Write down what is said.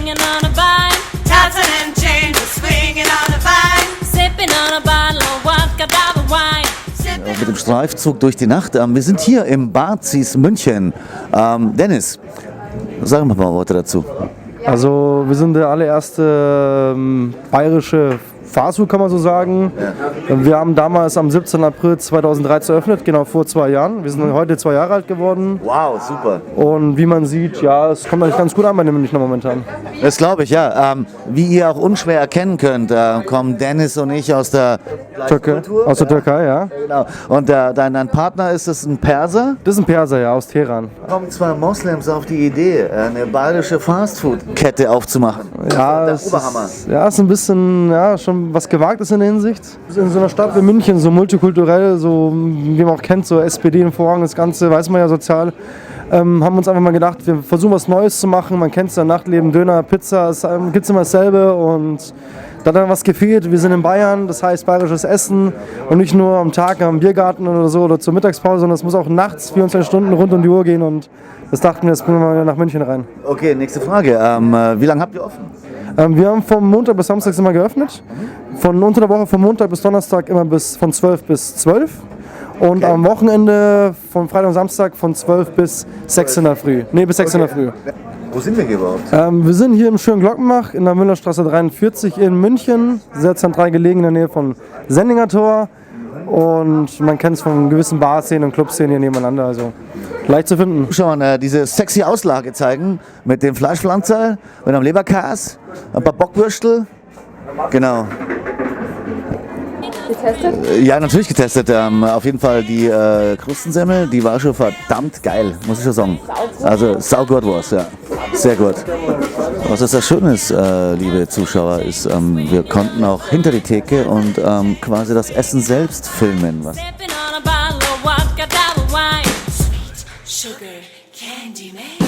swinging on a vine. Dancing and changes, swinging on a vine. Sipping on a bottle of vodka double wine. Mit dem Streifzug durch die Nacht. Wir sind hier im Barzis München. Dennis, sag mal ein paar Worte dazu. Also wir sind der allererste bayerische Fastfood, kann man so sagen. Wir haben damals am 17. April 2013 eröffnet, genau vor 2 Jahren. Wir sind heute 2 Jahre alt geworden. Wow, super. Und wie man sieht, ja, es kommt eigentlich ganz gut an bei den Münchner momentan. Das glaube ich, ja. Wie ihr auch unschwer erkennen könnt, kommen Dennis und ich aus der Kultur. Aus der Türkei, ja. Genau. Und dein Partner, ist es ein Perser? Das ist ein Perser, ja, aus Teheran. Kommen 2 Moslems auf die Idee, eine bayerische Fastfood-Kette aufzumachen? Ja, der es Oberhammer. ist ein bisschen, ja, schon was Gewagtes in der Hinsicht. In so einer Stadt wie München, so multikulturell, so wie man auch kennt, so SPD im Vorrang, das Ganze, weiß man ja sozial, haben uns einfach mal gedacht, wir versuchen was Neues zu machen. Man kennt es ja, Nachtleben, Döner, Pizza, es gibt immer dasselbe und da hat dann was gefehlt. Wir sind in Bayern, das heißt bayerisches Essen und nicht nur am Tag am Biergarten oder so oder zur Mittagspause, sondern es muss auch nachts 24 Stunden rund um die Uhr gehen und das dachten wir, das bringen wir mal nach München rein. Okay, nächste Frage. Wie lange habt ihr offen? Wir haben vom Montag bis Samstag immer geöffnet. Unter der Woche von Montag bis Donnerstag immer von 12 bis 12. Und am Wochenende von Freitag und Samstag von 12 bis 6 in der Früh. Nee, bis 6 in der Früh. Wo sind wir hier überhaupt? Wir sind hier im schönen Glockenbach in der Müllerstraße 43 in München. Sehr zentral gelegen in der Nähe von Sendinger Tor. Und man kennt es von gewissen Barszenen und Clubszenen hier nebeneinander. Also leicht zu finden. Schau mal, diese sexy Auslage zeigen mit dem Fleischpflanzer, mit einem Leberkäse, ein paar Bockwürstel. Genau. Getestet? Ja, natürlich getestet. Auf jeden Fall die Krustensemmel, die war schon verdammt geil, muss ich schon sagen. Also saugut war's, ja. Sehr gut. Was ist das Schönes, liebe Zuschauer, ist, wir konnten auch hinter die Theke und quasi das Essen selbst filmen. Was Sipping on a bottle of vodka double wine. Sugar candy man.